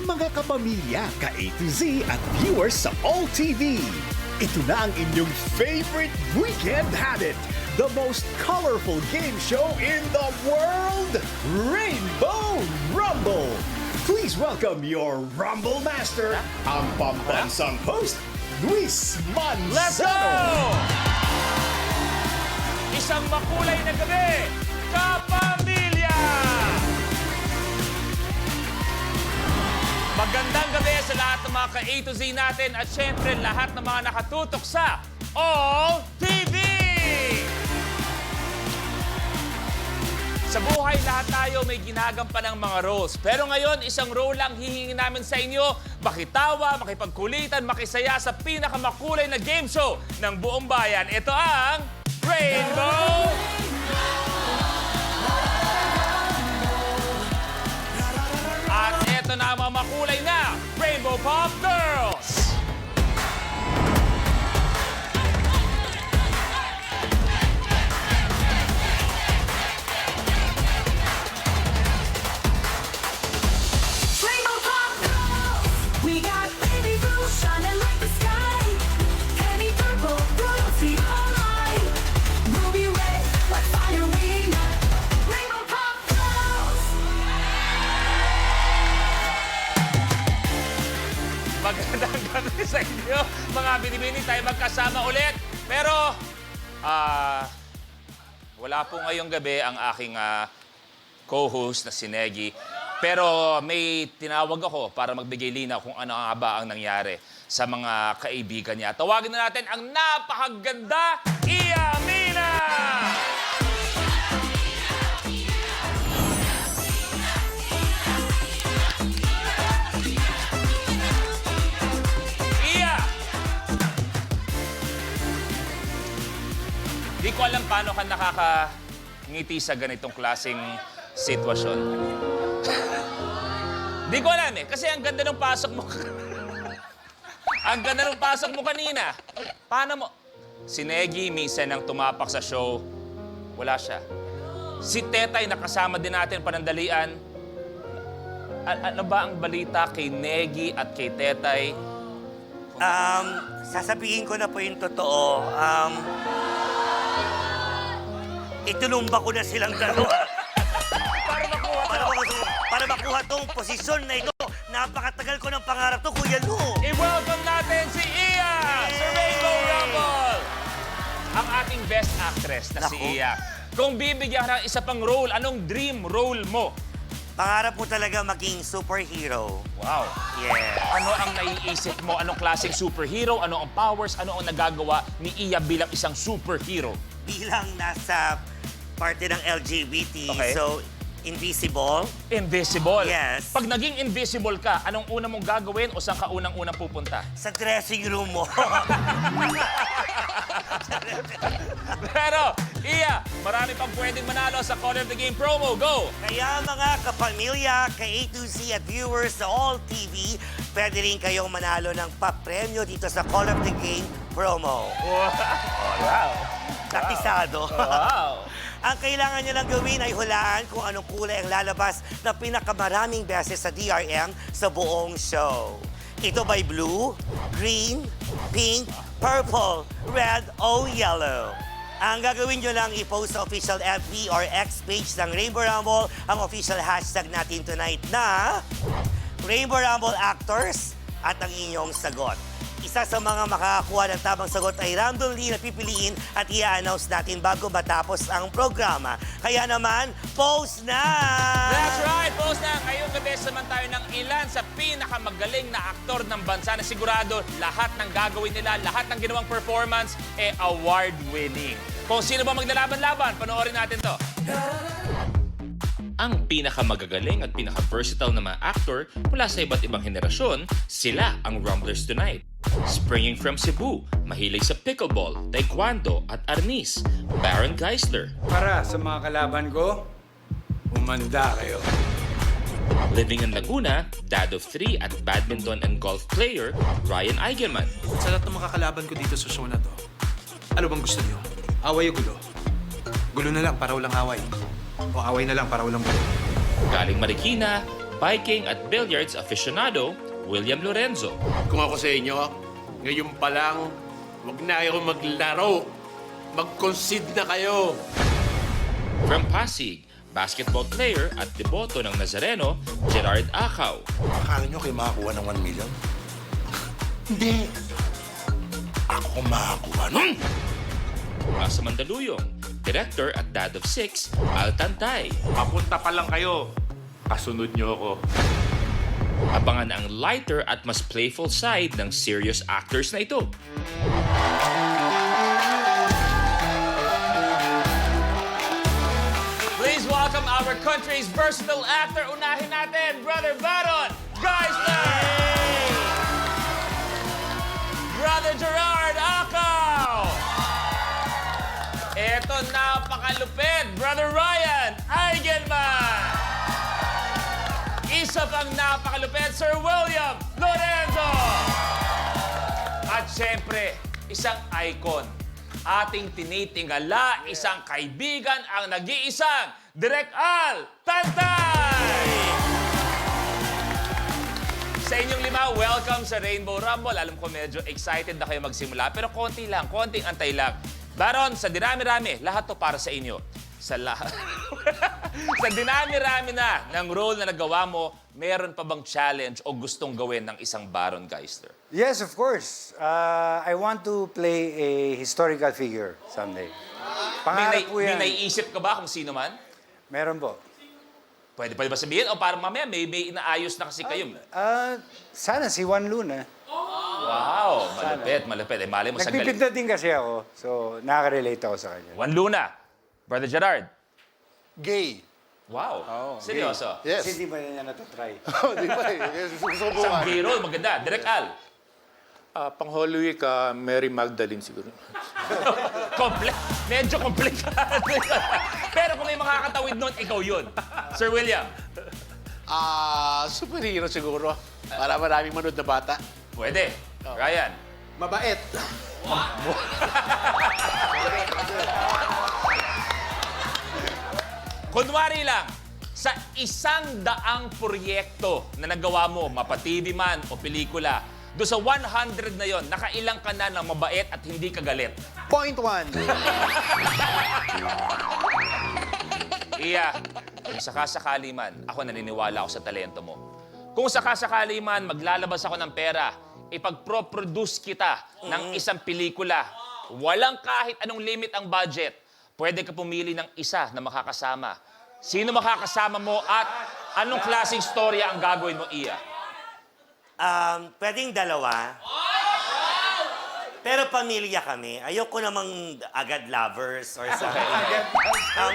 mga kapamilya, ka-A to Z at viewers sa All TV. Ito na ang inyong favorite weekend habit. The most colorful game show in the world, Rainbow Rumble. Please welcome your Rumble Master, ang pambansang host, Luis Manzano. Let's go! Isang makulay na gabi, kapamilya! Magandang gabi sa lahat ng mga ka-A to Z natin at syempre lahat ng mga nakatutok sa All TV! Sa buhay, lahat tayo may ginagampanan ng mga roles. Pero ngayon, isang role lang hihingi namin sa inyo. Makitawa, makipagkulitan, makisaya sa pinakamakulay na game show ng buong bayan. Ito ang Rainbow! At ito na ang mga makulay na Rainbow Pop Girls! Magandang gabi sa inyo, mga binibini. Tayo magkasama ulit. Pero, wala po ngayong gabi ang aking co-host na si Negi. Pero may tinawag ako para magbigay linaw kung ano nga ba ang nangyari sa mga kaibigan niya. Tawagin na natin ang napakaganda, Iya Mina! Di ko alam paano ka nakakangiti sa ganitong klaseng sitwasyon. Di ko alam eh, kasi ang ganda ng pasok mo. Ang ganda ng pasok mo kanina. Paano mo? Si Negi, minsan nang tumapak sa show, wala siya. Si Tetay, nakasama din natin panandalian. Ano ba ang balita kay Negi at kay Tetay? Sasabihin ko na po yung totoo. Itinumba ko na silang dalawa. Para makuha tong posisyon na ito. Napakatagal ko ng pangarap to, Kuya Lu. I-welcome natin si Iya sa Rainbow Rumble! Ang ating best actress na si Iya. Kung bibigyan ka ng isa pang role, anong dream role mo? Pangarap mo talaga maging superhero. Wow. Yeah. Ano ang naiisip mo? Anong klaseng superhero? Ano ang powers? Ano ang nagagawa ni Iya bilang isang superhero? Bilang nasa parte ng LGBT, Okay. so invisible. Invisible. Yes. Pag naging invisible ka, anong una mong gagawin o saan ka unang-unang pupunta? Sa dressing room mo. Pero, Iya, marami pang pwedeng manalo sa Call of the Game promo. Go! Kaya mga kapamilya, ka-A to Z at viewers sa All TV, pwede rin kayong manalo ng papremyo dito sa Call of the Game promo. Wow. Tapisado. Wow. Ang kailangan nyo lang gawin ay hulaan kung anong kulay ang lalabas na pinakamaraming beses sa DRM sa buong show. Ito ba'y blue, green, pink, purple, red, o yellow? Ang gagawin nyo lang i-post sa official FB or X page ng Rainbow Rumble ang official hashtag natin tonight na Rainbow Rumble Actors at ang inyong sagot. Isa sa mga makakakuha ng tamang sagot ay randomly na pipiliin at i-announce natin bago matapos ang programa. Kaya naman, post na! That's right! Post na! Ngayong gabi naman tayo ng ilan sa pinakamagaling na aktor ng bansa na sigurado lahat ng gagawin nila, lahat ng ginawang performance, award-winning. Kung sino ba maglalaban-laban, panoorin natin to. Ang pinakamagagaling at pinaka-versatile na mga actor mula sa iba't ibang henerasyon, sila ang Rumblers tonight. Springing from Cebu, mahilig sa pickleball, taekwondo at arnis, Baron Geisler. Para sa mga kalaban ko, umanda kayo. Living in Laguna, dad of 3 at badminton and golf player, Ryan Eigenman. Sa lahat ng mga kalaban ko dito sa show na to, ano bang gusto niyo? Away o gulo? Gulo na lang para walang away. O away na lang para walang gulo. Galing Marikina, biking at billiards aficionado, William Lorenzo. Kung ako sa inyo, ngayon pa lang, huwag na kayo maglaro. Mag-concede na kayo. From Pasig, basketball player at deboto ng Nazareno, Gerard Acaw. Akala nyo kayo makakuha ng 1 million? Hindi. Ako makakuha nun. Mula sa Mandaluyong, director at dad of 6, Al Tantay. Papunta pa lang kayo. Kasunod nyo ako. Abangan ang lighter at mas playful side ng serious actors na ito. Please welcome our country's versatile actor. Unahin natin, Brother Baron Geisler! Brother Gerard Acaw! Eto, napakalupit, Brother Ryan Eigenman! Isa pang napakalupit, Sir William Lorenzo! At syempre, isang icon. Ating tinitingala, isang kaibigan, ang nag-iisang Direk Al Tantay! Sa inyong lima, welcome sa Rainbow Rumble. Alam ko medyo excited na kayo magsimula, pero konti lang, konting antay lang. Baron, sa dinami-rami, lahat to para sa inyo. Sa lahat. Sa dinami-rami na ng role na nagawa mo, meron pa bang challenge o gustong gawin ng isang Baron Geisler? Yes, of course. I want to play a historical figure someday. Pangarap po May yan. naiisip ka ba kung sino man? Meron po. Pwede pa ba sabihin? O parang mamaya may inaayos na kasi kayo. Sana si Juan Luna. Wow, malupit, malupit. Eh, mali mo sa galing. Nagpipinta din kasi ako, so nakaka-relate ako sa kanya. Juan Luna. Brother Gerard. Gay. Wow. Seryoso. Yes. Kasi hindi ba niya natatry? Di ba eh? Isang Susubukan. hero, maganda. Direk Al. Pang Holy Week, Mary Magdalene siguro. Medyo komplikado. Pero kung may makakatawid nun, ikaw yun. Sir William. Superhero siguro. Para maraming manood na bata. Pwede. Ryan. Mabait. Kunwari lang, sa 100 proyekto na nagawa mo, mapa-TV man o pelikula, do sa 100 na yon, nakailang ka na ng mabait at hindi ka galit? Point 1. Iya, kung sakasakali man, ako naniniwala ako sa talento mo. Kung sakasakali man, maglalabas ako ng pera, ipag-produce kita ng isang pelikula, walang kahit anong limit ang budget, pwede ka pumili ng isa na makakasama. Sino makakasama mo at anong klaseng storya ang gagawin mo, Iya? Pwedeng dalawa. Pero pamilya kami. Ayoko namang agad lovers or something.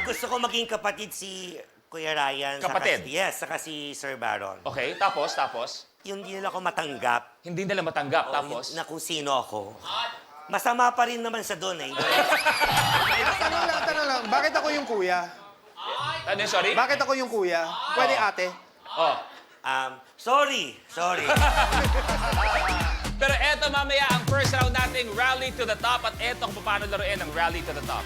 Gusto ko maging kapatid si Kuya Ryan. Kapatid? Saka si Sir Baron. Okay, tapos? Yung di nila ako matanggap. Hindi nila matanggap, tapos? Na kung sino ako. Masama pa rin naman sa doon eh. Tanong lang. Bakit ako yung kuya? Ano, sorry? Bakit ako yung kuya? Pwede ate? Oh. Sorry. Pero eto mamaya ang first round nating Rally to the Top at eto kung paano laruin ang Rally to the Top.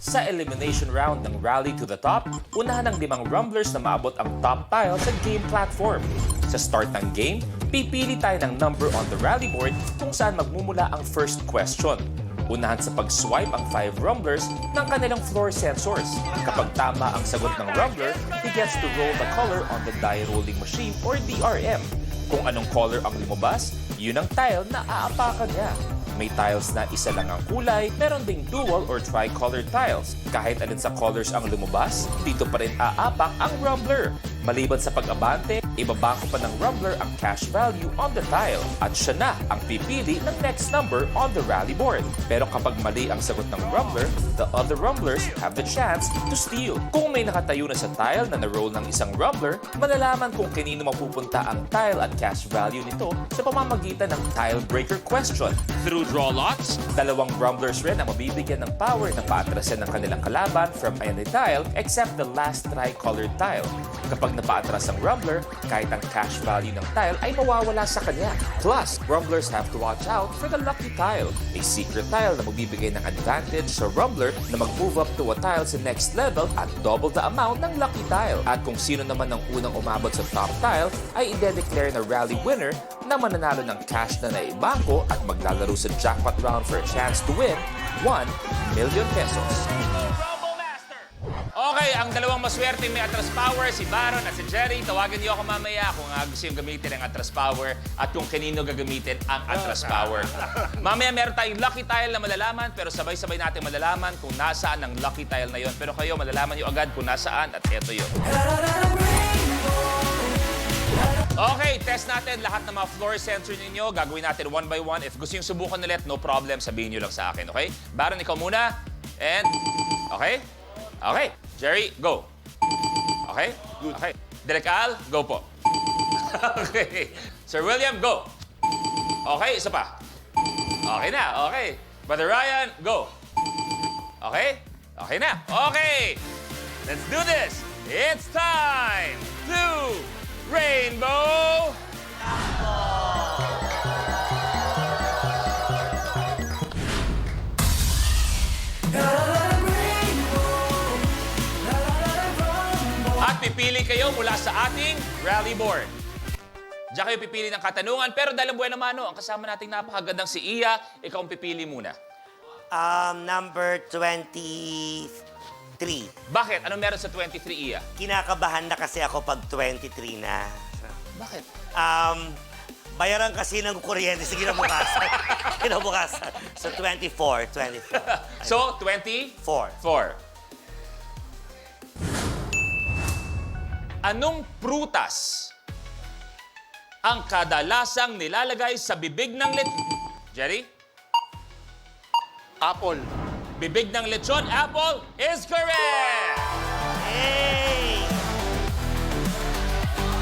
Sa elimination round ng Rally to the Top, unahan ng 5 rumblers na maabot ang top tile sa game platform. Sa start ng game, pipili tayo ng number on the rally board kung saan magmumula ang first question. Unahan sa pag-swipe ang 5 rumblers ng kanilang floor sensors. Kapag tama ang sagot ng rumbler, he gets to roll the color on the die rolling machine or DRM. Kung anong color ang lumabas, yun ang tile na aapakan niya. May tiles na isa lang ang kulay, meron ding dual or tri-colored tiles. Kahit alin sa colors ang lumabas, dito pa rin aapak ang rumbler. Maliban sa pag-abante, ibabangko pa ng rumbler ang cash value on the tile at siya na ang pipili ng next number on the rally board. Pero kapag mali ang sagot ng rumbler, the other rumblers have the chance to steal. Kung may nakatayo na sa tile na na-roll ng isang rumbler, malalaman kung kanino mapupunta ang tile at cash value nito sa pamamagitan ng tile breaker question. Through draw lots, 2 rumblers rin ang mabibigyan ng power na paatrasin ng kanilang kalaban from any tile except the last tri-colored tile. Kapag na paatras ang Rumbler, kahit ang cash value ng tile ay mawawala sa kanya. Plus, Rumblers have to watch out for the Lucky Tile, a secret tile na magbibigay ng advantage sa Rumbler na mag-move up to a tile sa next level at double the amount ng Lucky Tile. At kung sino naman ang unang umabot sa top tile ay ide-declare na rally winner na mananalo ng cash na naibangko at maglalaro sa jackpot round for a chance to win 1 million pesos. Okay, ang dalawang maswerte may Atras Power, si Baron at si Jerry. Tawagan niyo ako mamaya kung gusto yung gamitin ang Atras Power at kung kanino gagamitin ang Atras Power. Mamaya meron tayong lucky tile na malalaman pero sabay-sabay natin malalaman kung nasaan ang lucky tile na yon. Pero kayo, malalaman niyo agad kung nasaan at eto yun. Okay, test natin lahat ng mga floor sensor ninyo. Gagawin natin one by one. If gusto yung subukan ulit, no problem. Sabihin nyo lang sa akin, okay? Baron, ikaw muna. And, okay? Okay. Jerry, go. Okay? Good. Okay. Direk Al, go po. Okay. Sir William, go. Okay, isa pa. Okay na, okay. Brother Ryan, go. Okay? Okay na. Okay. Let's do this. It's time to Rainbow At pipili kayo mula sa ating rally board. Diyan kayo pipili ng katanungan, pero dahil buwan naman, ang kasama nating napakagandang si Iya, ikaw ang pipili muna. Number 23. Bakit? Anong meron sa 23, Iya? Kinakabahan na kasi ako pag 23 na. Bakit? Bayaran kasi ng kuryente sa kinabukasan. Kinabukasan. So, 24. So, 24. 4. Anong prutas ang kadalasang nilalagay sa bibig ng Jerry? Apple. Bibig ng lechon, apple is correct! Hey!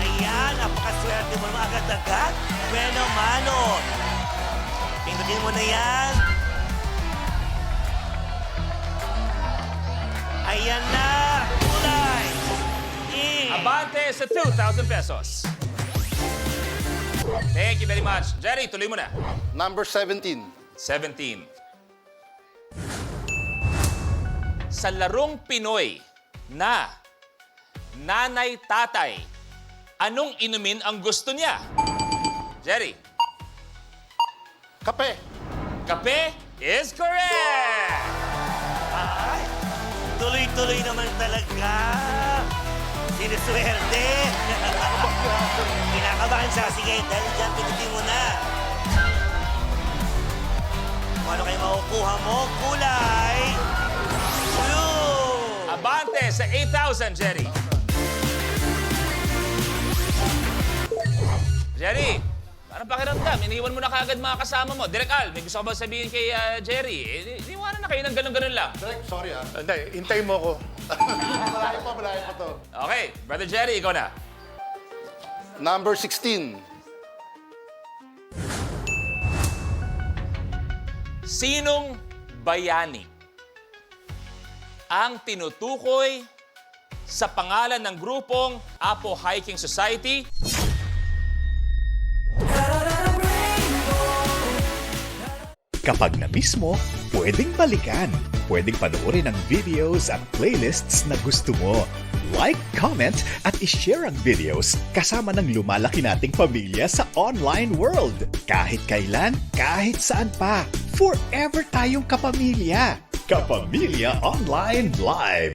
Ayan, napakaswerte mo naman agad-agad. Bueno, mano. Pindutin mo na yan. Ayan na! Kulay! Abante sa 2,000 pesos. Thank you very much. Jerry, tuloy mo na. Number 17. 17. Sa larong Pinoy na nanay-tatay, anong inumin ang gusto niya? Jerry. Kape. Kape is correct! Ay, tuloy-tuloy naman talaga. Siniswerte. Kinakabahan siya. Sige, dahil dyan, pinutin mo na. Kung ano kayo makukuha mo, kulay. Blue. Abante sa 8,000, Jerry. Jerry, parang pakiramdam. Iniwan mo na kagad mga kasama mo. Direk Al, may gusto ka ba sabihin kay Jerry? Iniwanan na kayo ng ganun-ganun lang. Sorry Hindi, hintay mo ko. malayo pa to. Okay, Brother Jerry, ikaw na. Number 16. Sinong bayani ang tinutukoy sa pangalan ng grupong Apo Hiking Society? Kapag na-miss mo, pwedeng balikan. Pwedeng panoorin ang videos at playlists na gusto mo. Like, comment, at ishare ang videos kasama ng lumalaki nating pamilya sa online world. Kahit kailan, kahit saan pa. Forever tayong kapamilya. Kapamilya Online Live.